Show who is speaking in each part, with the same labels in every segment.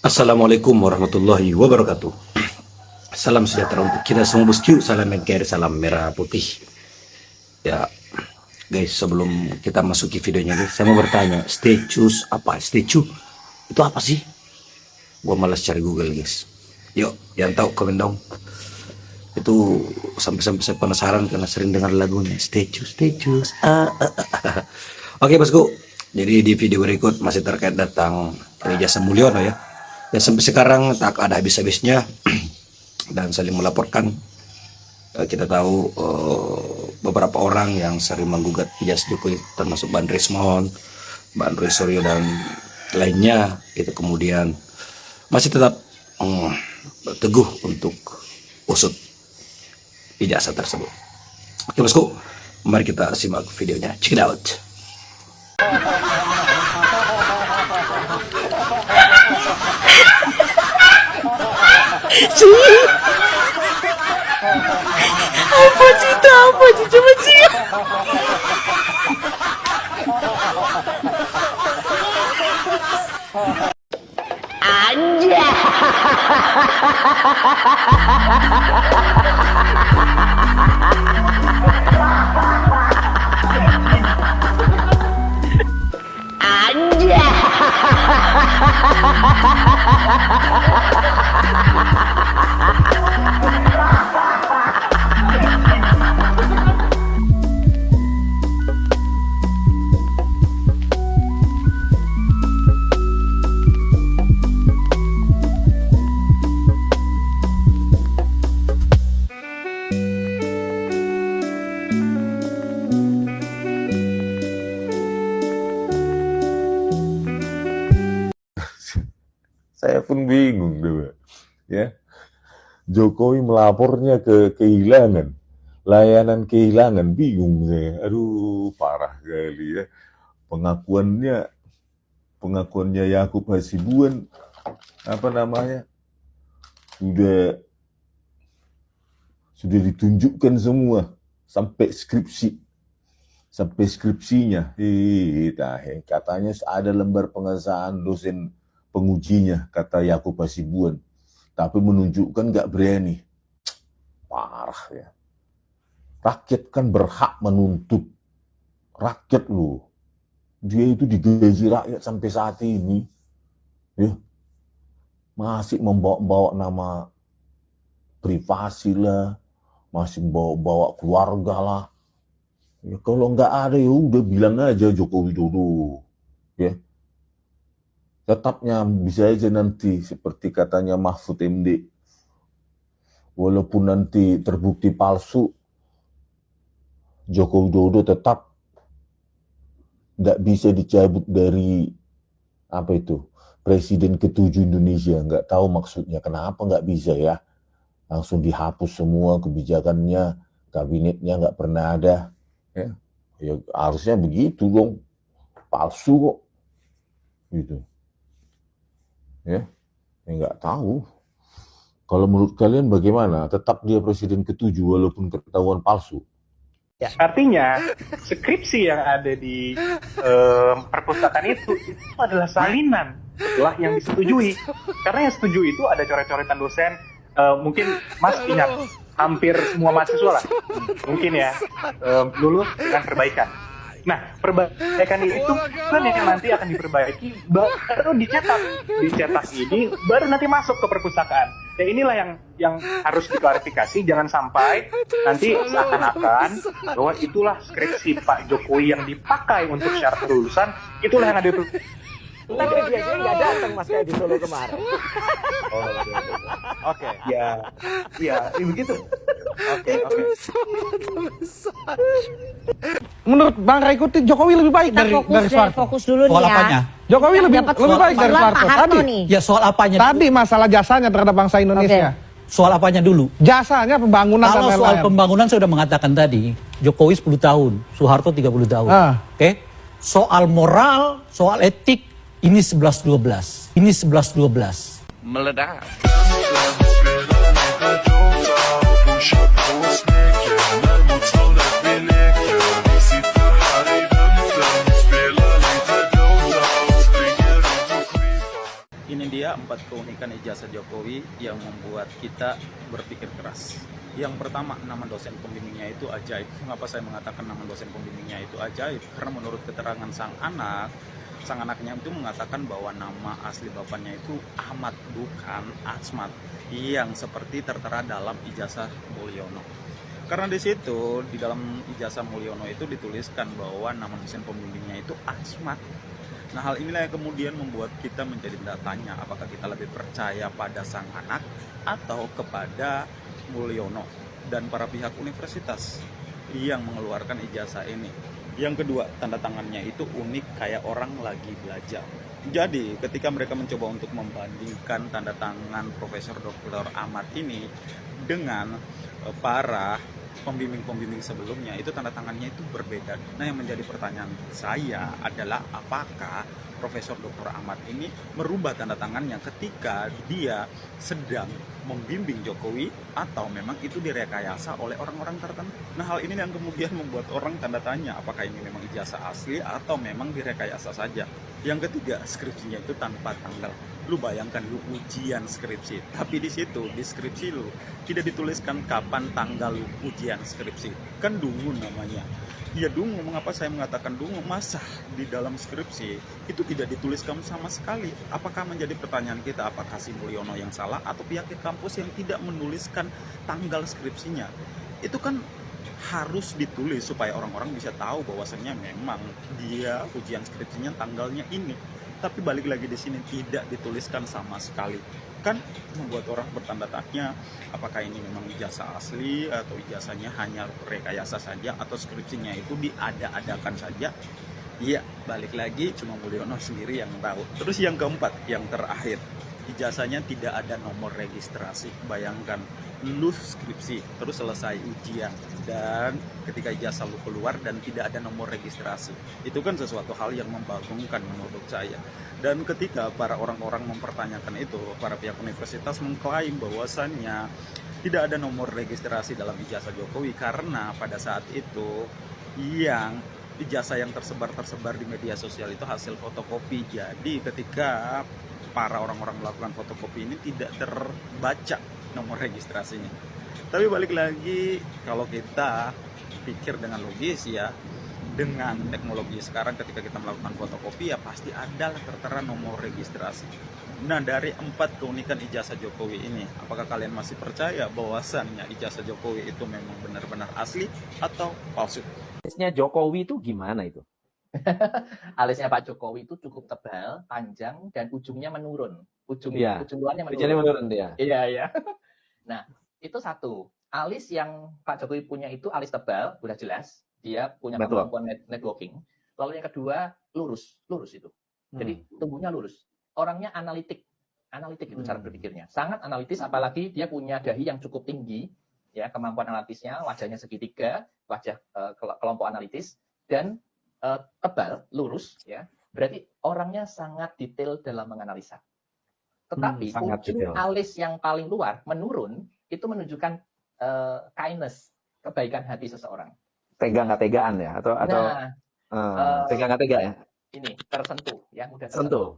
Speaker 1: Assalamualaikum warahmatullahi wabarakatuh. Salam sejahtera untuk kita semua bosku. Salam NKRI, salam merah putih. Ya guys, sebelum kita masuki videonya guys, saya mau bertanya, statue apa? Statue itu apa sih? Gua malas cari Google guys. Yuk, yang tahu komen dong. Itu sampai-sampai saya penasaran karena sering dengar lagunya statue. Oke bosku, jadi di video berikut masih terkait tentang Ijazah Mulyono ya. Ya sampai sekarang tak ada habis-habisnya dan saling melaporkan. Kita tahu beberapa orang yang sering menggugat Ijazah Jokowi, termasuk Bang Rismon, Bang Roy Suryo dan lainnya, itu kemudian masih tetap teguh untuk usut ijazah tersebut. Oke bosku, mari kita simak videonya. Check it out.
Speaker 2: Apa cerita apa cerita macam? Anja. Anja.
Speaker 3: Saya pun bingung deh, ya. Jokowi melapornya ke kehilangan, layanan kehilangan, bingung saya. Aduh, parah kali ya. Pengakuannya Yakub Hasibuan, apa namanya, sudah ditunjukkan semua sampai skripsinya. Katanya ada lembar pengesahan dosen pengujinya, kata Yakub Hasibuan, tapi menunjukkan nggak berani. Parah ya. Rakyat kan berhak menuntut. Rakyat loh. Dia itu digaji rakyat sampai saat ini, ya, masih membawa nama privasi lah, masih bawa keluarga lah. Ya, kalau nggak ada ya udah bilang aja Joko Widodo, ya. Tetapnya bisa aja nanti seperti katanya Mahfud MD, walaupun nanti terbukti palsu, Joko Widodo tetap nggak bisa dicabut dari apa itu Presiden ke-7 Indonesia. Nggak tahu maksudnya kenapa nggak bisa ya, langsung dihapus semua kebijakannya, kabinetnya nggak pernah ada, ya, ya harusnya begitu dong, palsu kok, gitu. Ya, nggak tahu. Kalau menurut kalian bagaimana? Tetap dia presiden ke-7 walaupun ketahuan palsu?
Speaker 4: Ya, artinya skripsi yang ada di perpustakaan itu adalah salinan setelah yang disetujui. Karena yang setuju itu ada coret-coretan dosen. Mungkin Mas ingat hampir semua mahasiswa lah, mungkin ya, lulus dengan perbaikan. Nah, perbaikan itu kan yang nanti akan diperbaiki, baru dicetak ini, baru nanti masuk ke perpustakaan. Ya inilah yang harus diklarifikasi, jangan sampai nanti seakan-akan bahwa itulah skripsi Pak Jokowi yang dipakai untuk syarat kelulusan, itulah yang ada.
Speaker 2: Tapi biasanya nggak datang Mas kayak di Solo kemarin.
Speaker 4: Oke. Ya begitu. Oke.
Speaker 5: Menurut Bang Raikuti, Jokowi lebih baik dari Soeharto.
Speaker 6: Fokus dulu
Speaker 7: Soal
Speaker 6: nih ya.
Speaker 7: apanya?
Speaker 5: Jokowi lebih baik dari Soeharto.
Speaker 6: Pak Harto
Speaker 5: Tadi,
Speaker 6: nih.
Speaker 7: Ya soal apanya?
Speaker 5: tadi masalah jasanya terhadap bangsa Indonesia.
Speaker 7: Soal apanya dulu?
Speaker 5: Jasanya pembangunan
Speaker 7: Kalau
Speaker 5: dan
Speaker 7: soal
Speaker 5: lain-lain.
Speaker 7: pembangunan saya sudah mengatakan tadi, Jokowi 10 tahun, Soeharto 30 tahun. Oke? Soal moral, soal etik, ini 11-12. Ini 11-12.
Speaker 8: Meledak.
Speaker 6: Ini dia 4 keunikan ijazah Jokowi yang membuat kita berpikir keras. Yang pertama, nama dosen pembimbingnya itu ajaib. Mengapa saya mengatakan nama dosen pembimbingnya itu ajaib? Karena menurut keterangan sang anaknya itu mengatakan bahwa nama asli bapaknya itu Ahmad, bukan Asmat, yang seperti tertera dalam ijazah Mulyono. Karena di situ, di dalam ijazah Mulyono itu dituliskan bahwa nama dosen pembimbingnya itu Asmat. Nah, hal inilah yang kemudian membuat kita menjadi bertanya, apakah kita lebih percaya pada sang anak atau kepada Mulyono dan para pihak universitas yang mengeluarkan ijazah ini. Yang kedua, tanda tangannya itu unik, kayak orang lagi belajar. Jadi, ketika mereka mencoba untuk membandingkan tanda tangan Profesor Dr. Ahmad ini dengan para pembimbing-pembimbing sebelumnya, itu tanda tangannya itu berbeda. Nah, yang menjadi pertanyaan saya adalah apakah Profesor Dr. Ahmad ini merubah tanda tangannya ketika dia sedang membimbing Jokowi, atau memang itu direkayasa oleh orang-orang tertentu. Nah, hal ini yang kemudian membuat orang tanda tanya, apakah ini memang ijazah asli atau memang direkayasa saja. Yang ketiga, skripsinya itu tanpa tanggal. Lu bayangkan lu ujian skripsi, tapi di situ di skripsi lu tidak dituliskan kapan tanggal lu ujian skripsi. Kan dungu namanya. Ya dungu, mengapa saya mengatakan dungu? Masa di dalam skripsi itu tidak dituliskan sama sekali? Apakah menjadi pertanyaan kita, apakah si Mulyono yang salah atau pihak kampus yang tidak menuliskan tanggal skripsinya? Itu kan harus ditulis supaya orang-orang bisa tahu bahwasannya memang dia ujian skripsinya tanggalnya ini. Tapi balik lagi di sini tidak dituliskan sama sekali. Kan membuat orang bertanda tanya, apakah ini memang ijazah asli atau ijazahnya hanya rekayasa saja atau skripsinya itu diada-adakan saja. Iya, balik lagi cuma Mulyono sendiri yang tahu. Terus yang keempat, yang terakhir, ijazahnya tidak ada nomor registrasi. Bayangkan, lu skripsi terus selesai ujian dan ketika ijazah lu keluar dan tidak ada nomor registrasi, itu kan sesuatu hal yang membagongkan menurut saya. Dan ketika para orang-orang mempertanyakan itu, para pihak universitas mengklaim bahwasannya tidak ada nomor registrasi dalam ijazah Jokowi karena pada saat itu yang ijazah yang tersebar di media sosial itu hasil fotokopi. Jadi ketika para orang-orang melakukan fotokopi ini tidak terbaca nomor registrasinya. Tapi balik lagi, kalau kita pikir dengan logis ya, dengan teknologi sekarang ketika kita melakukan fotokopi ya pasti ada tertera nomor registrasi. Nah, dari 4 keunikan ijazah Jokowi ini, apakah kalian masih percaya bahwasannya ijazah Jokowi itu memang benar-benar asli atau palsu?
Speaker 2: Alisnya Jokowi itu gimana itu?
Speaker 8: Alisnya Pak Jokowi itu cukup tebal, panjang, dan ujungnya menurun. Ujung luarnya menurun.
Speaker 2: Ujungnya menurun dia.
Speaker 8: Iya. Nah, itu satu. Alis yang Pak Jokowi punya itu alis tebal, udah jelas. Dia punya kemampuan networking. Lalu yang kedua, lurus itu. Jadi tubuhnya lurus. Orangnya analitik itu cara berpikirnya. Sangat analitis, apalagi dia punya dahi yang cukup tinggi, ya, kemampuan analitisnya, wajahnya segitiga, wajah kelompok analitis, dan tebal, lurus, ya. Berarti orangnya sangat detail dalam menganalisa. Tetapi ujung alis yang paling luar menurun itu menunjukkan kindness, kebaikan hati seseorang.
Speaker 2: Tega nggak tegaan ya? Atau tega nggak tega ya?
Speaker 8: Ini tersentuh, ya, mudah tersentuh.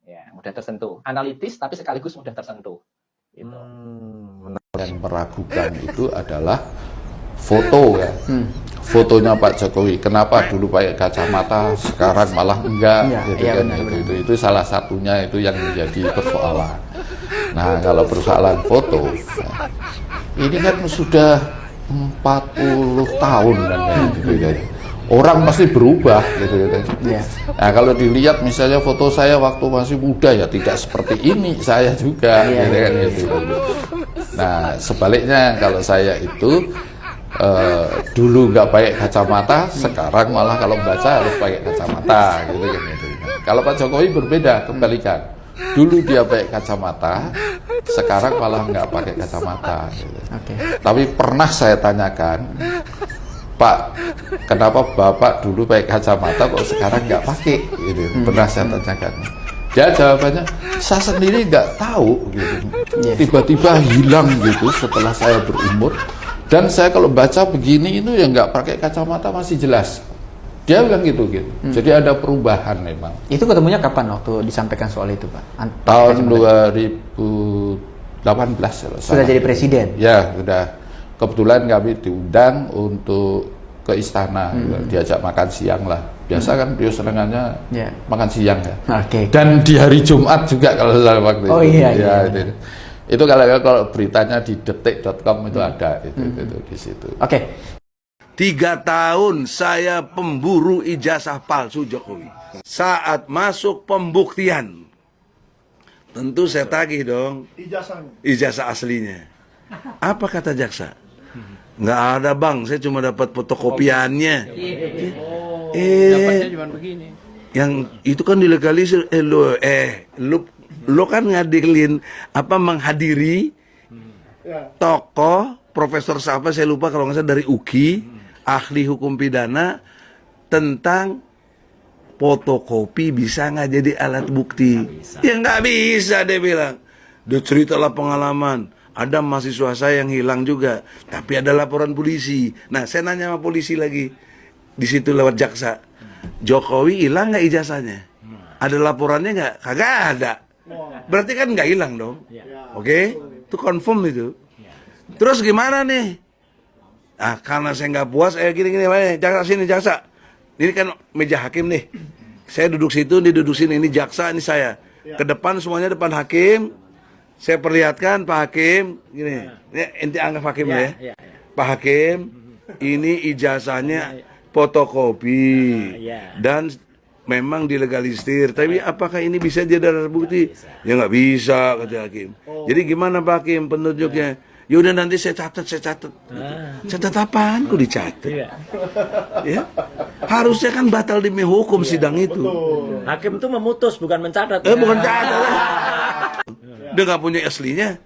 Speaker 8: Ya, mudah tersentuh. Analitis tapi sekaligus mudah tersentuh. Gitu.
Speaker 3: Yang meragukan itu adalah foto ya. Fotonya Pak Jokowi, kenapa dulu pakai kacamata, sekarang malah enggak, itu salah satunya itu yang menjadi persoalan. Nah, kalau persoalan foto, ini kan sudah 40 tahun kan, orang pasti berubah, gitu. Nah, kalau dilihat misalnya foto saya waktu masih muda ya tidak seperti ini saya juga, gitu. Nah, sebaliknya kalau saya itu dulu nggak pakai kacamata, sekarang malah kalau baca harus pakai kacamata, gitu. Kalau Pak Jokowi berbeda, kembalikan. Dulu dia pakai kacamata, sekarang malah nggak pakai kacamata. Gitu. Tapi pernah saya tanyakan, Pak, kenapa Bapak dulu pakai kacamata kok sekarang nggak pakai? Gitu. Pernah saya tanyakan. Dia jawabannya, saya sendiri nggak tahu. Gitu. Tiba-tiba hilang gitu setelah saya berumur. Dan saya kalau baca begini itu ya nggak pakai kacamata masih jelas.
Speaker 9: Dia bilang gitu. Jadi ada perubahan memang.
Speaker 10: Itu ketemunya kapan waktu disampaikan soal itu, Pak?
Speaker 9: Tahun 2018
Speaker 10: sudah jadi presiden?
Speaker 9: Ya, sudah. Kebetulan kami diundang untuk ke istana, diajak makan siang lah. Biasa kan beliau senangannya makan siang ya. Dan di hari Jumat juga kalau waktu itu.
Speaker 10: Iya.
Speaker 9: Itu kalau beritanya di detik.com itu ada itu di situ.
Speaker 11: 3 tahun saya pemburu ijazah palsu Jokowi. Saat masuk pembuktian, tentu saya tagih dong ijazah aslinya. Apa kata jaksa? Nggak ada bang, saya cuma dapat fotokopiannya.
Speaker 7: Dapatnya cuma begini.
Speaker 11: Yang itu kan dilegalisir. Lo kan ngadilin menghadiri tokoh profesor siapa saya lupa kalau nggak salah dari UKI. Ahli hukum pidana tentang fotokopi bisa nggak jadi alat bukti? Ya nggak bisa, dia bilang. Dia ceritalah pengalaman. Ada mahasiswa saya yang hilang juga, tapi ada laporan polisi. Nah, saya nanya sama polisi lagi di situ lewat jaksa. Jokowi hilang nggak ijazahnya? Ada laporannya nggak? Kagak ada. Berarti kan nggak hilang dong. Oke? Itu confirm itu. Terus gimana nih? Karena saya nggak puas, gini, jaksa sini, jaksa. Ini kan meja hakim nih. Saya duduk situ, dia duduk sini. Ini jaksa, ini saya. Ke depan semuanya depan hakim. Saya perlihatkan Pak Hakim, gini. Ini ente anggap hakim ya. Pak Hakim, ini ijazahnya fotokopi dan memang dilegalisir. Tapi apakah ini bisa jadi alat bukti? Ya nggak bisa, kata hakim. Jadi gimana Pak Hakim penunjuknya? Yaudah nanti saya catat. Catat apaan? Kok dicatat? Ya? Harusnya kan batal demi hukum sidang itu.
Speaker 2: Hakim itu memutus, bukan mencatat.
Speaker 11: Bukan catat. Dia nggak punya aslinya.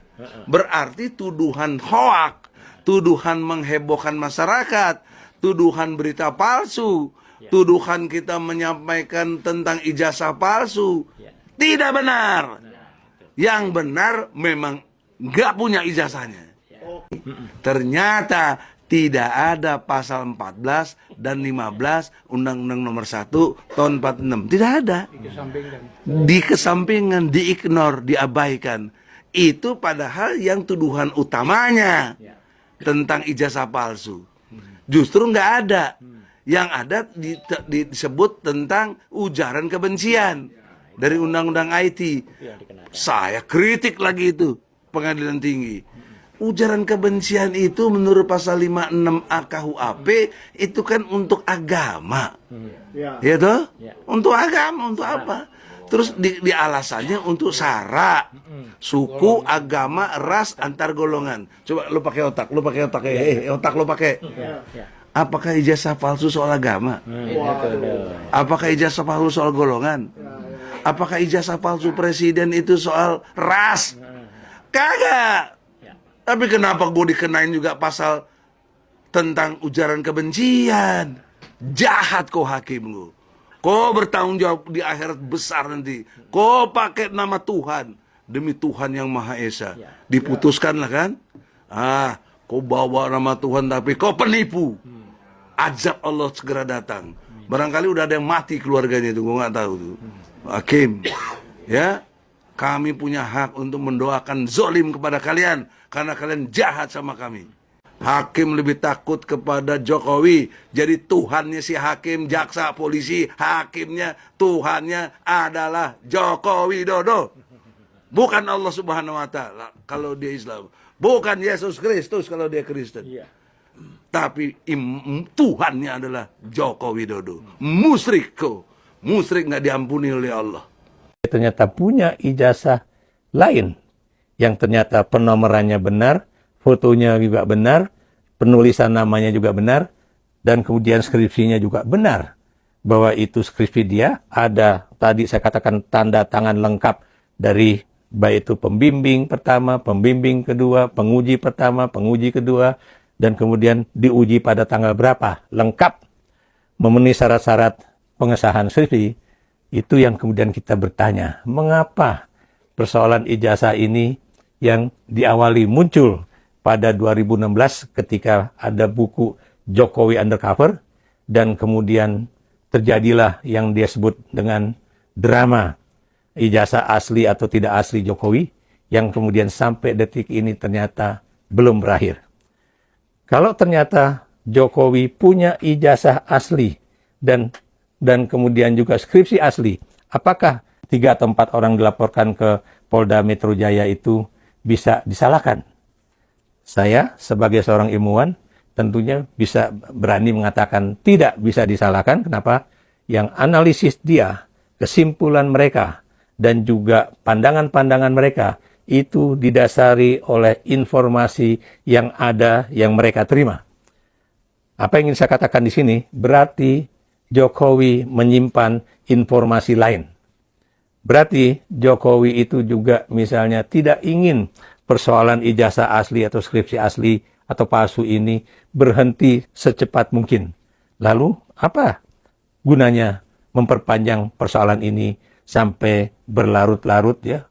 Speaker 11: Berarti tuduhan hoak, tuduhan menghebohkan masyarakat, tuduhan berita palsu, tuduhan kita menyampaikan tentang ijazah palsu, tidak benar. Yang benar memang nggak punya ijazahnya. Ternyata tidak ada pasal 14 dan 15 Undang-Undang Nomor 1 tahun 46. Tidak ada. Dikesampingkan, diignore, diabaikan. Itu padahal yang tuduhan utamanya tentang ijazah palsu. Justru nggak ada. Yang ada disebut tentang ujaran kebencian dari Undang-Undang IT. Saya kritik lagi itu Pengadilan Tinggi. Ujaran kebencian itu menurut pasal 56A KUHP itu kan untuk agama. Ya toh? Untuk agama, untuk apa? Terus di alasannya untuk sara, suku, agama, ras, antar golongan. Coba lu pakai otak, otak lu pakai. Apakah ijazah palsu soal agama? Apakah ijazah palsu soal golongan? Apakah ijazah palsu presiden itu soal ras? Kagak. Tapi kenapa gue dikenain juga pasal tentang ujaran kebencian? Jahat kau hakim lu. Kau bertanggung jawab di akhirat besar nanti. Kau pakai nama Tuhan. Demi Tuhan yang Maha Esa. Diputuskanlah kan? Kau bawa nama Tuhan tapi kau penipu. Azab Allah segera datang. Barangkali udah ada yang mati keluarganya itu. Gue gak tahu tuh. Hakim. Ya. Kami punya hak untuk mendoakan zolim kepada kalian. Karena kalian jahat sama kami. Hakim lebih takut kepada Jokowi. Jadi Tuhannya si hakim, jaksa, polisi. Hakimnya, Tuhannya adalah Joko Widodo. Bukan Allah Subhanahu Wa Ta'ala kalau dia Islam. Bukan Yesus Kristus kalau dia Kristen. Tapi Tuhannya adalah Joko Widodo. Musyrik kok. Musyrik nggak diampuni oleh Allah.
Speaker 12: Ternyata punya ijazah lain yang ternyata penomorannya benar, fotonya juga benar, penulisan namanya juga benar, dan kemudian skripsinya juga benar. Bahwa itu skripsi dia, ada tadi saya katakan tanda tangan lengkap dari baik itu pembimbing pertama, pembimbing kedua, penguji pertama, penguji kedua, dan kemudian diuji pada tanggal berapa, lengkap memenuhi syarat-syarat pengesahan skripsi. Itu yang kemudian kita bertanya, mengapa persoalan ijazah ini yang diawali muncul pada 2016 ketika ada buku Jokowi Undercover, dan kemudian terjadilah yang dia sebut dengan drama ijazah asli atau tidak asli Jokowi, yang kemudian sampai detik ini ternyata belum berakhir. Kalau ternyata Jokowi punya ijazah asli dan kemudian juga skripsi asli, apakah 3 atau 4 orang dilaporkan ke Polda Metro Jaya itu bisa disalahkan? Saya sebagai seorang ilmuwan tentunya bisa berani mengatakan tidak bisa disalahkan. Kenapa? Yang analisis dia, kesimpulan mereka, dan juga pandangan-pandangan mereka itu didasari oleh informasi yang ada yang mereka terima. Apa yang ingin saya katakan di sini, berarti Jokowi menyimpan informasi lain. Berarti Jokowi itu juga misalnya tidak ingin persoalan ijazah asli atau skripsi asli atau palsu ini berhenti secepat mungkin. Lalu apa gunanya memperpanjang persoalan ini sampai berlarut-larut ya,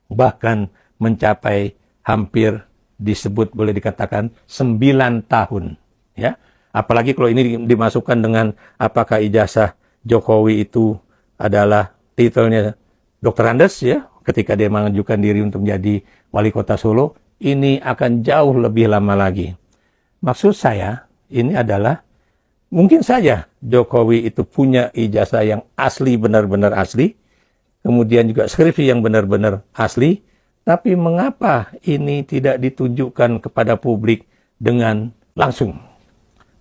Speaker 12: bahkan mencapai hampir disebut boleh dikatakan 9 tahun ya. Apalagi kalau ini dimasukkan dengan apakah ijazah Jokowi itu adalah titelnya Dr. Andes ya, ketika dia mengajukan diri untuk menjadi wali kota Solo, ini akan jauh lebih lama lagi. Maksud saya, ini adalah mungkin saja Jokowi itu punya ijazah yang asli, benar-benar asli, kemudian juga skripsi yang benar-benar asli, tapi mengapa ini tidak ditunjukkan kepada publik dengan langsung?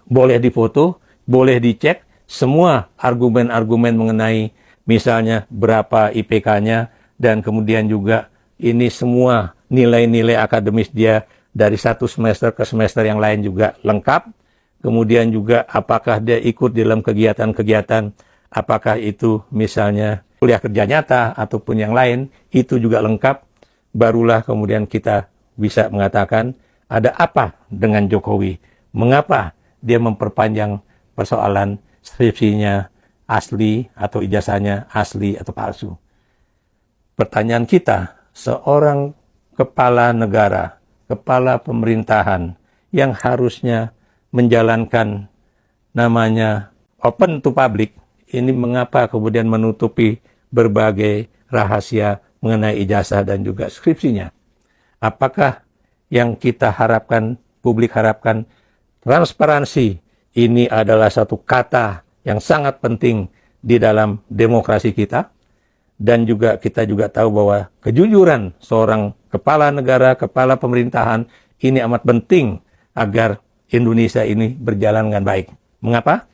Speaker 12: Boleh difoto, boleh dicek, semua argumen-argumen mengenai misalnya berapa IPK-nya, dan kemudian juga ini semua nilai-nilai akademis dia dari satu semester ke semester yang lain juga lengkap. Kemudian juga apakah dia ikut dalam kegiatan-kegiatan, apakah itu misalnya kuliah kerja nyata ataupun yang lain, itu juga lengkap. Barulah kemudian kita bisa mengatakan ada apa dengan Jokowi. Mengapa dia memperpanjang persoalan skripsinya asli atau ijazahnya asli atau palsu. Pertanyaan kita, seorang kepala negara, kepala pemerintahan yang harusnya menjalankan namanya open to public, ini mengapa kemudian menutupi berbagai rahasia mengenai ijazah dan juga skripsinya? Apakah yang kita harapkan, publik harapkan, transparansi ini adalah satu kata yang sangat penting di dalam demokrasi kita, dan juga kita juga tahu bahwa kejujuran seorang kepala negara, kepala pemerintahan ini amat penting agar Indonesia ini berjalan dengan baik. Mengapa?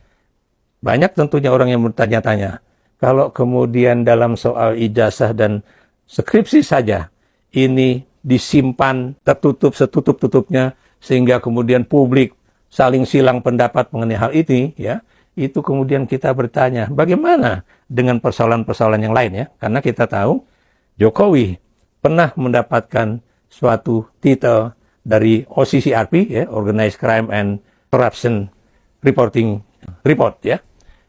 Speaker 12: Banyak tentunya orang yang bertanya-tanya, kalau kemudian dalam soal ijazah dan skripsi saja ini disimpan tertutup setutup-tutupnya sehingga kemudian publik saling silang pendapat mengenai hal ini, ya, itu kemudian kita bertanya, bagaimana dengan persoalan-persoalan yang lain ya? Karena kita tahu Jokowi pernah mendapatkan suatu titel dari OCCRP, ya, Organized Crime and Corruption Reporting Report, ya,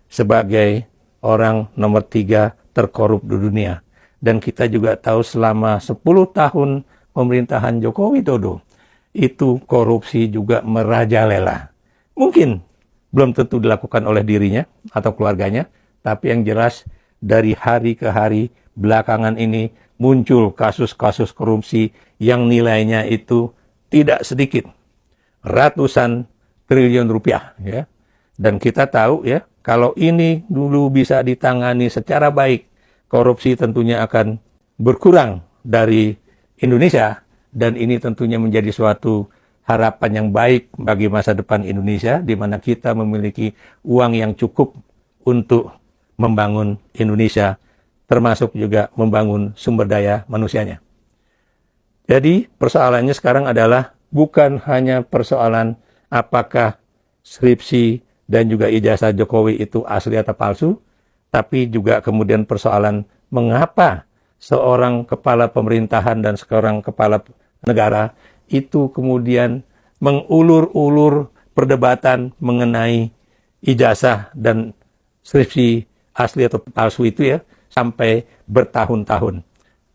Speaker 12: sebagai orang nomor 3 terkorup di dunia. Dan kita juga tahu selama 10 tahun pemerintahan Joko Widodo, itu korupsi juga merajalela. Mungkin belum tentu dilakukan oleh dirinya atau keluarganya, tapi yang jelas dari hari ke hari belakangan ini muncul kasus-kasus korupsi yang nilainya itu tidak sedikit, ratusan triliun rupiah, ya. Dan kita tahu ya, kalau ini dulu bisa ditangani secara baik, korupsi tentunya akan berkurang dari Indonesia, dan ini tentunya menjadi suatu harapan yang baik bagi masa depan Indonesia, di mana kita memiliki uang yang cukup untuk membangun Indonesia, termasuk juga membangun sumber daya manusianya. Jadi persoalannya sekarang adalah bukan hanya persoalan apakah skripsi dan juga ijazah Jokowi itu asli atau palsu, tapi juga kemudian persoalan mengapa seorang kepala pemerintahan dan seorang kepala negara itu kemudian mengulur-ulur perdebatan mengenai ijazah dan skripsi asli atau palsu itu ya, sampai bertahun-tahun,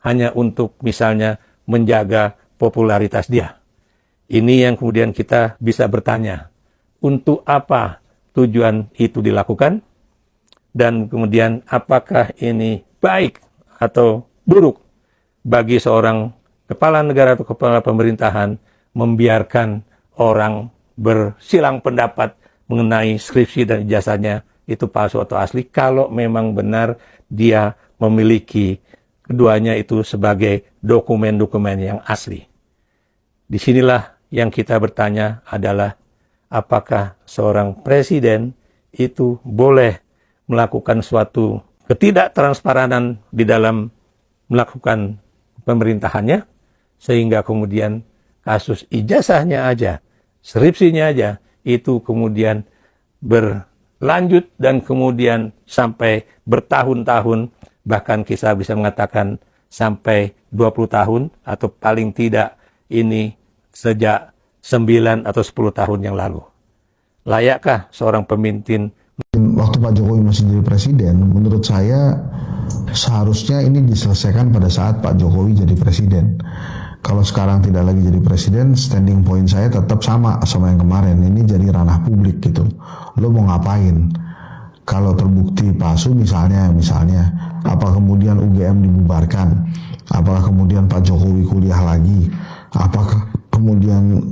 Speaker 12: hanya untuk misalnya menjaga popularitas dia. Ini yang kemudian kita bisa bertanya, untuk apa tujuan itu dilakukan? dan kemudian apakah ini baik atau buruk bagi seorang kepala negara atau kepala pemerintahan membiarkan orang bersilang pendapat mengenai skripsi dan ijazahnya itu palsu atau asli, kalau memang benar dia memiliki keduanya itu sebagai dokumen-dokumen yang asli. Disinilah yang kita bertanya adalah, apakah seorang presiden itu boleh melakukan suatu ketidaktransparan di dalam melakukan pemerintahannya, sehingga kemudian kasus ijazahnya aja, skripsinya aja, itu kemudian berlanjut dan kemudian sampai bertahun-tahun, bahkan kita bisa mengatakan sampai 20 tahun, atau paling tidak ini sejak 9 atau 10 tahun yang lalu. Layakkah seorang pemimpin?
Speaker 13: Waktu Pak Jokowi masih jadi presiden, menurut saya seharusnya ini diselesaikan pada saat Pak Jokowi jadi presiden. Kalau sekarang tidak lagi jadi presiden, standing point saya tetap sama yang kemarin. Ini jadi ranah publik gitu. Lo mau ngapain? Kalau terbukti palsu misalnya, apa kemudian UGM dibubarkan? Apakah kemudian Pak Jokowi kuliah lagi? Apakah kemudian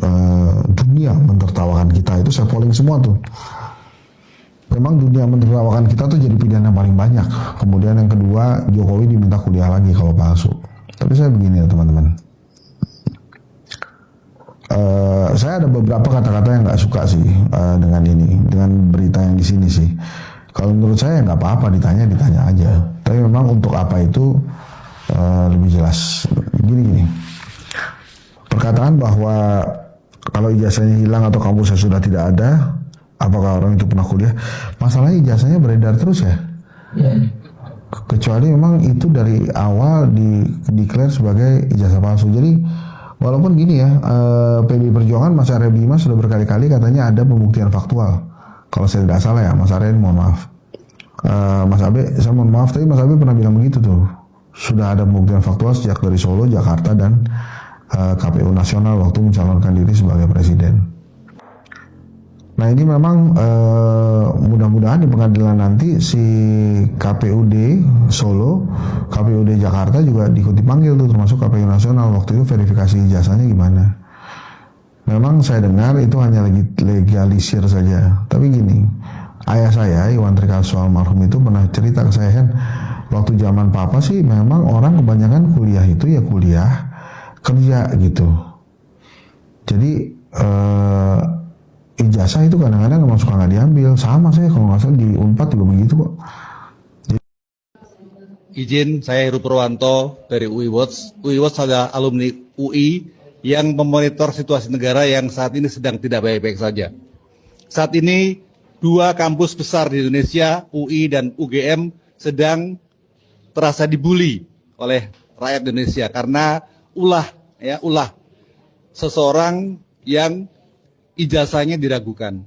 Speaker 13: dunia mentertawakan kita? Itu saya polling semua tuh. Memang dunia mentertawakan kita tuh jadi pidana paling banyak. Kemudian yang kedua, Jokowi diminta kuliah lagi kalau palsu. Tapi saya begini ya teman-teman. Saya ada beberapa kata-kata yang nggak suka sih dengan berita yang di sini sih. Kalau menurut saya nggak apa-apa, ditanya aja. Tapi memang untuk apa itu lebih jelas. Gini. Perkataan bahwa kalau ijazahnya hilang atau kampusnya sudah tidak ada, apakah orang itu pernah kuliah? Masalahnya ijazahnya beredar terus ya. Kecuali memang itu dari awal declare sebagai ijazah palsu. Jadi walaupun gini ya, PDI Perjuangan Mas Arya Bima sudah berkali-kali katanya ada pembuktian faktual. Kalau saya tidak salah ya, Mas Arya mohon maaf. Mas Abe, saya mohon maaf, tapi Mas Abe pernah bilang begitu tuh. Sudah ada pembuktian faktual sejak dari Solo, Jakarta, dan KPU Nasional waktu mencalonkan diri sebagai presiden. Nah ini memang mudah-mudahan di pengadilan nanti si KPUD Solo, KPUD Jakarta juga diikuti panggil tuh, termasuk KPU Nasional. Waktu itu verifikasi ijazahnya gimana. Memang saya dengar itu hanya legalisir saja. Tapi gini, ayah saya Iwan Trikaso almarhum itu pernah cerita ke saya kan, waktu zaman papa sih memang orang kebanyakan kuliah itu ya kuliah kerja gitu. Jadi ijazah itu kadang-kadang memang suka nggak diambil. Sama saya kalau nggak salah di Unpad juga begitu kok.
Speaker 14: Izin, saya Heru Purwanto dari UI Watch. UI Watch adalah alumni UI yang memonitor situasi negara yang saat ini sedang tidak baik-baik saja. Saat ini 2 kampus besar di Indonesia, UI dan UGM, sedang terasa dibully oleh rakyat Indonesia karena ulah seseorang yang ijazahnya diragukan.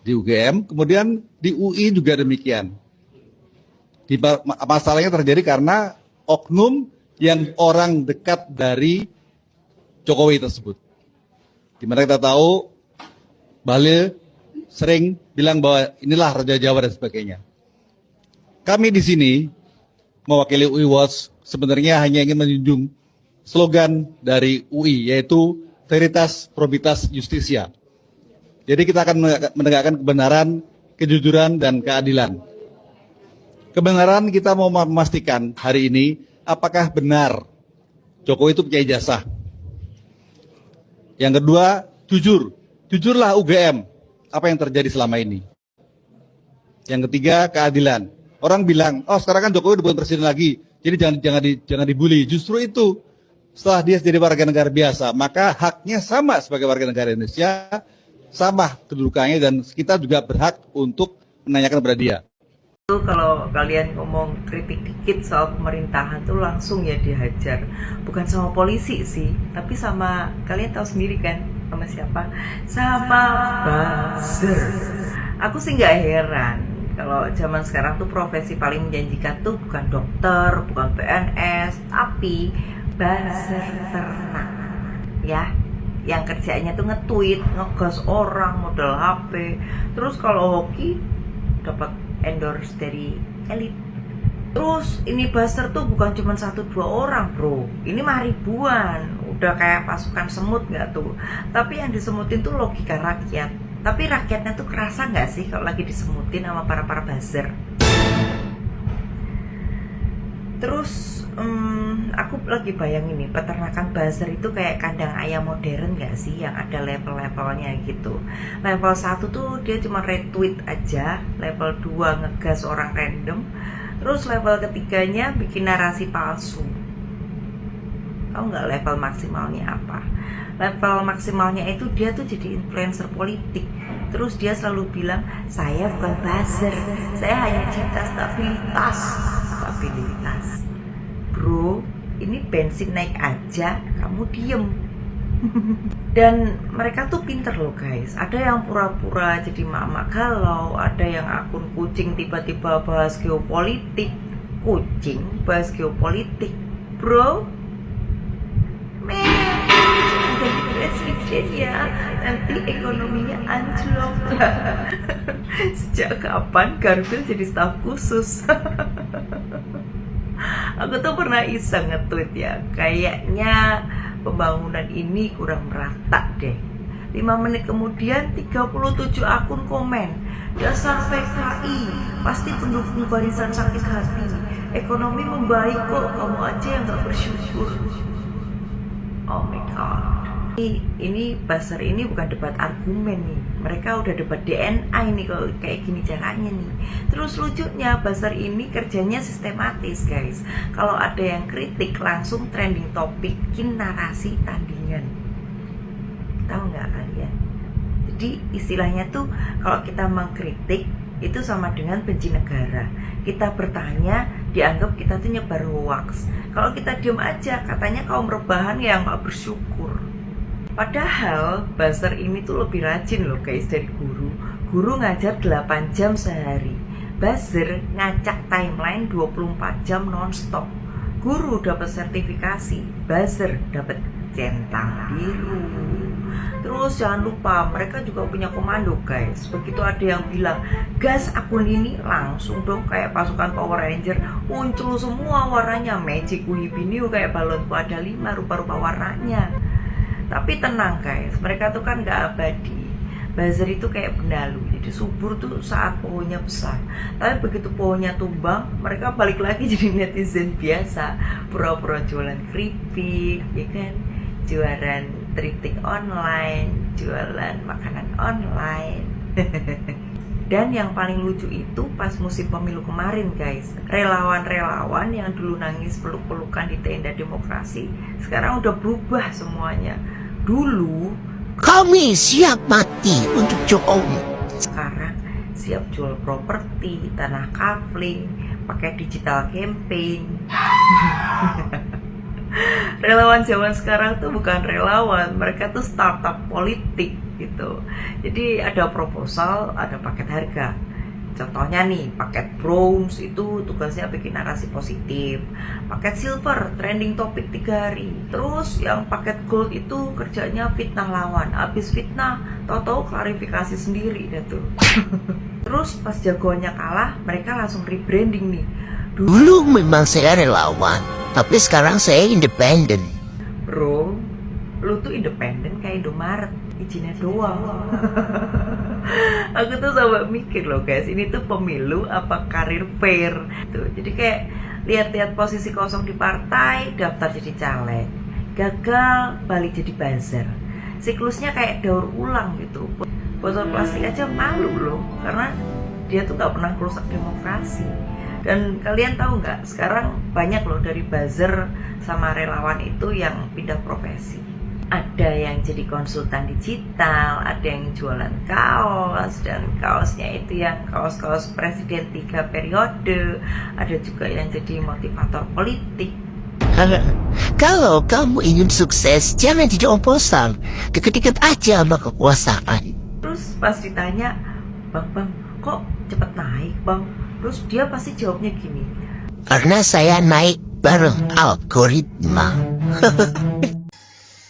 Speaker 14: Di UGM, kemudian di UI juga demikian. Masalahnya terjadi karena oknum yang orang dekat dari Jokowi tersebut. Dimana kita tahu Bahlil sering bilang bahwa inilah Raja Jawa dan sebagainya. Kami di sini mewakili UI Watch sebenarnya hanya ingin menjunjung slogan dari UI, yaitu Veritas, Probitas, Justisia. Jadi kita akan menegakkan kebenaran, kejujuran, dan keadilan. Kebenaran kita mau memastikan hari ini apakah benar Jokowi itu punya ijazah. Yang kedua, jujurlah UGM apa yang terjadi selama ini. Yang ketiga, keadilan. Orang bilang, oh sekarang kan Jokowi bukan presiden lagi, jadi jangan dibully. Justru itu, setelah dia jadi warga negara biasa, maka haknya sama sebagai warga negara Indonesia, sama kedudukannya, dan kita juga berhak untuk menanyakan kepada dia.
Speaker 15: Kalau kalian ngomong kritik dikit soal pemerintahan tuh langsung ya dihajar. Bukan sama polisi sih, tapi sama, kalian tahu sendiri kan sama siapa? Sama buzzer. Aku sih nggak heran kalau zaman sekarang tuh profesi paling menjanjikan tuh bukan dokter, bukan PNS, tapi buzzer ternak ya, yang kerjanya tuh nge-tweet, ngegas orang modal HP. Terus kalau hoki dapat endorse dari elit. Terus ini buzzer tuh bukan cuma 1-2 orang bro, ini mah ribuan, udah kayak pasukan semut nggak tuh. Tapi yang disemutin tuh logika rakyat. Tapi rakyatnya tuh kerasa nggak sih kalau lagi disemutin sama para buzzer? Terus aku lagi bayangin nih, peternakan buzzer itu kayak kandang ayam modern gak sih, yang ada level-levelnya gitu. Level 1 tuh dia cuma retweet aja, level 2 ngegas orang random, terus level ketiganya bikin narasi palsu. Tahu nggak level maksimalnya apa? Level maksimalnya itu dia tuh jadi influencer politik. Terus dia selalu bilang, saya bukan buzzer, saya hanya cinta stabilitas. Bro, ini bensin naik aja, kamu diem. Dan mereka tuh pinter loh guys. Ada yang pura-pura jadi mama galau, ada yang akun kucing tiba-tiba bahas geopolitik. Kucing bahas geopolitik, bro. Presiden ya, nanti ekonominya anjlok. Sejak kapan Garfield jadi staf khusus? Aku tuh pernah iseng nge-tweet ya, kayaknya pembangunan ini kurang merata deh. 5 menit kemudian 37 akun komen, dasar PKI, pasti pendukung barisan sakit hati, ekonomi membaik kok, kamu aja yang gak bersyukur. Oh my god. Ini buzzer ini bukan debat argumen nih, mereka udah debat DNA ini kalau kayak gini caranya nih. Terus lucunya buzzer ini kerjanya sistematis guys. Kalau ada yang kritik langsung trending topik, bikin narasi tandingan. Tahu nggak kalian? Jadi istilahnya tuh kalau kita mengkritik itu sama dengan benci negara. Kita bertanya dianggap kita tuh nyebar hoax. Kalau kita diem aja katanya kaum rebahan yang nggak bersyukur. Padahal buzzer ini tuh lebih rajin loh guys dari guru. Guru ngajar 8 jam sehari, buzzer ngacak timeline 24 jam nonstop. Guru dapat sertifikasi, buzzer dapat centang biru. Terus jangan lupa mereka juga punya komando guys. Begitu ada yang bilang gas akun ini, langsung dong kayak pasukan Power Ranger muncul semua warnanya, magic Wihibiniu kayak balon ada 5 rupa-rupa warnanya. Tapi tenang guys, mereka tuh kan gak abadi. Buzzer itu kayak benalu, jadi subur tuh saat pohonnya besar. Tapi begitu pohonnya tumbang, mereka balik lagi jadi netizen biasa, pura-pura jualan keripik, ya kan, jualan trik-trik online, jualan makanan online. Dan yang paling lucu itu pas musim pemilu kemarin guys, relawan-relawan yang dulu nangis peluk-pelukan di tenda demokrasi, sekarang udah berubah semuanya. Dulu
Speaker 16: kami siap mati untuk Jokowi,
Speaker 15: sekarang siap jual properti, tanah kafling, pakai digital campaign. Relawan zaman sekarang tuh bukan relawan, mereka tuh startup politik gitu. Jadi ada proposal, ada paket harga. Contohnya nih, paket bronze itu tugasnya bikin narasi positif. Paket silver, trending topik 3 hari. Terus yang paket gold itu kerjanya fitnah lawan. Abis fitnah, tahu-tahu klarifikasi sendiri dah tuh. Terus pas jagoannya kalah, mereka langsung rebranding nih.
Speaker 16: Dulu memang saya relawan, tapi sekarang saya independen.
Speaker 15: Bro, lu tuh independen kayak Indomaret, izinnya doang. Aku tuh sampai mikir loh guys, ini tuh pemilu apa karir fair tuh. Jadi kayak lihat-lihat posisi kosong di partai, daftar jadi caleg, gagal balik jadi buzzer. Siklusnya kayak daur ulang gitu. Botol plastik aja malu loh, karena dia tuh gak pernah merusak demokrasi. Dan kalian tahu nggak, sekarang banyak loh dari buzzer sama relawan itu yang pindah profesi. Ada yang jadi konsultan digital, ada yang jualan kaos, dan kaosnya itu yang kaos-kaos presiden 3 periode. Ada juga yang jadi motivator politik.
Speaker 16: Kalau kamu ingin sukses, jangan jadi oposan, deket-deket aja sama kekuasaan.
Speaker 15: Terus pas ditanya, bang, kok cepet naik bang? Terus dia pasti jawabnya gini,
Speaker 16: karena saya naik bareng algoritma.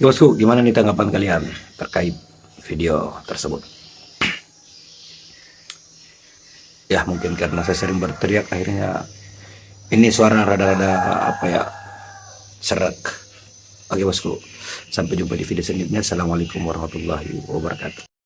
Speaker 1: Ya bosku, gimana nih tanggapan kalian terkait video tersebut? Ya mungkin karena saya sering berteriak akhirnya ini suara rada-rada apa ya, serak. Oke bosku, sampai jumpa di video selanjutnya. Assalamualaikum warahmatullahi wabarakatuh.